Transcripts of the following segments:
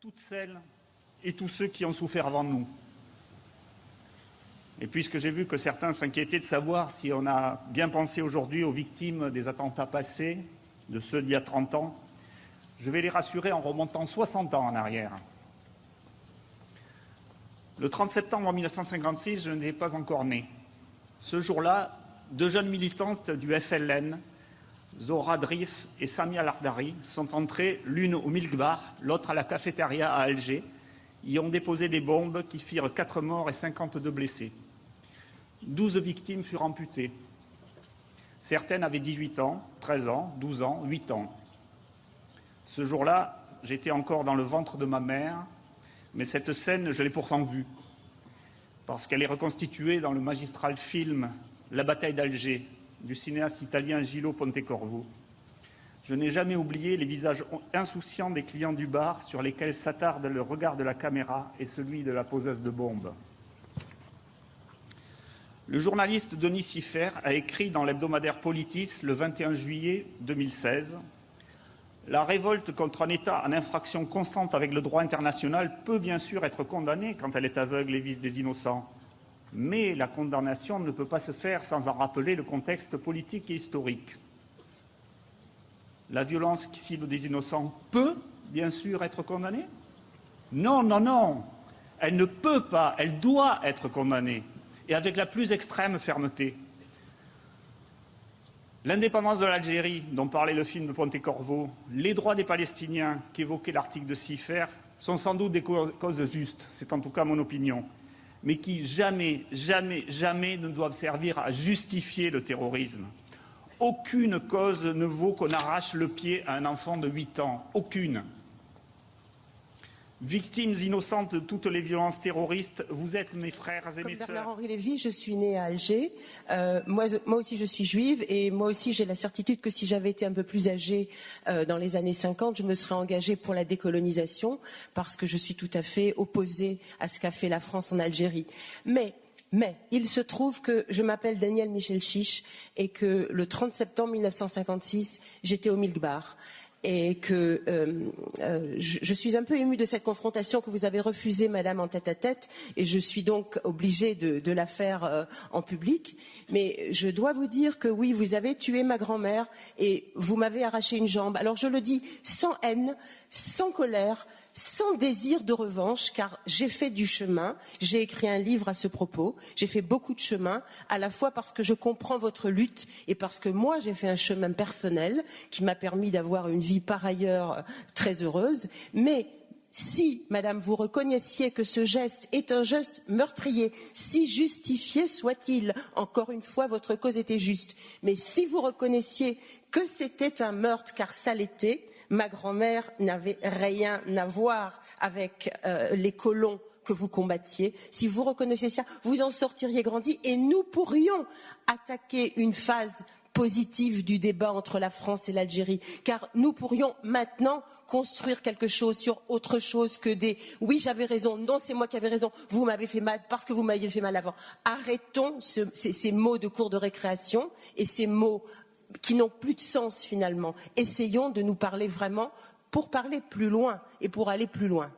toutes celles et tous ceux qui ont souffert avant nous. Et puisque j'ai vu que certains s'inquiétaient de savoir si on a bien pensé aujourd'hui aux victimes des attentats passés, de ceux d'il y a 30 ans, je vais les rassurer en remontant 60 ans en arrière. Le 30 septembre 1956, je n'étais pas encore né. Ce jour-là, 2 jeunes militantes du FLN, Zora Drif et Samia Lardari, sont entrées l'une au Milk Bar, l'autre à la cafétéria à Alger, y ont déposé des bombes qui firent 4 morts et 52 blessés. 12 victimes furent amputées. Certaines avaient 18 ans, 13 ans, 12 ans, 8 ans. Ce jour-là, j'étais encore dans le ventre de ma mère, mais cette scène, je l'ai pourtant vue, parce qu'elle est reconstituée dans le magistral film « La bataille d'Alger » du cinéaste italien Gillo Pontecorvo. Je n'ai jamais oublié les visages insouciants des clients du bar sur lesquels s'attarde le regard de la caméra et celui de la poseuse de bombes. Le journaliste Denis Siffert a écrit dans l'hebdomadaire Politis le 21 juillet 2016 « La révolte contre un État en infraction constante avec le droit international peut bien sûr être condamnée quand elle est aveugle et vise des innocents. Mais la condamnation ne peut pas se faire sans en rappeler le contexte politique et historique. La violence qui cible des innocents peut bien sûr être condamnée ? Non, non, non. Elle ne peut pas, elle doit être condamnée. Et avec la plus extrême fermeté. L'indépendance de l'Algérie, dont parlait le film de Pontecorvo, les droits des Palestiniens, qu'évoquait l'article de Siffert, sont sans doute des causes justes, c'est en tout cas mon opinion, mais qui jamais, jamais, jamais ne doivent servir à justifier le terrorisme. Aucune cause ne vaut qu'on arrache le pied à un enfant de 8 ans. Aucune. Victimes innocentes de toutes les violences terroristes, vous êtes mes frères et mes sœurs. Comme Bernard-Henri Lévy, je suis née à Alger. Moi aussi, je suis juive et moi aussi, j'ai la certitude que si j'avais été un peu plus âgée dans les années 50, je me serais engagée pour la décolonisation parce que je suis tout à fait opposée à ce qu'a fait la France en Algérie. Mais il se trouve que je m'appelle Danielle Michel Chiche et que le 30 septembre 1956, j'étais au Milk Bar. Et que je suis un peu émue de cette confrontation que vous avez refusée, Madame, en tête-à-tête, et je suis donc obligée de la faire en public. Mais je dois vous dire que oui, vous avez tué ma grand-mère et vous m'avez arraché une jambe. Alors je le dis sans haine, sans colère, sans désir de revanche, car j'ai fait du chemin, j'ai écrit un livre à ce propos, j'ai fait beaucoup de chemin, à la fois parce que je comprends votre lutte et parce que moi j'ai fait un chemin personnel qui m'a permis d'avoir une vie par ailleurs très heureuse, mais si, Madame, vous reconnaissiez que ce geste est un geste meurtrier, si justifié soit-il, encore une fois, votre cause était juste, mais si vous reconnaissiez que c'était un meurtre, car ça l'était, ma grand-mère n'avait rien à voir avec les colons que vous combattiez. Si vous reconnaissiez ça, vous en sortiriez grandi et nous pourrions attaquer une phase positive du débat entre la France et l'Algérie, car nous pourrions maintenant construire quelque chose sur autre chose que des « oui, j'avais raison, non, c'est moi qui avais raison, vous m'avez fait mal parce que vous m'aviez fait mal avant ». Arrêtons ces mots de cours de récréation et ces mots qui n'ont plus de sens finalement. Essayons de nous parler vraiment pour parler plus loin et pour aller plus loin.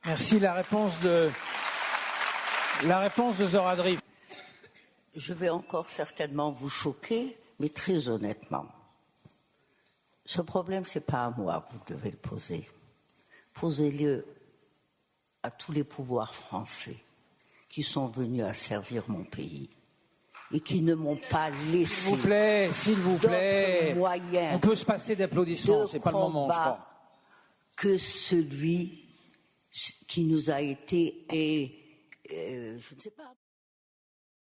Merci. La réponse de Zora Drif. Je vais encore certainement vous choquer, mais très honnêtement. Ce problème, ce n'est pas à moi que vous devez le poser. Posez-le à tous les pouvoirs français qui sont venus à servir mon pays et qui ne m'ont pas laissé. S'il vous plaît. On peut se passer d'applaudissements, c'est pas le moment, je crois. Que celui qui nous a été, je ne sais pas.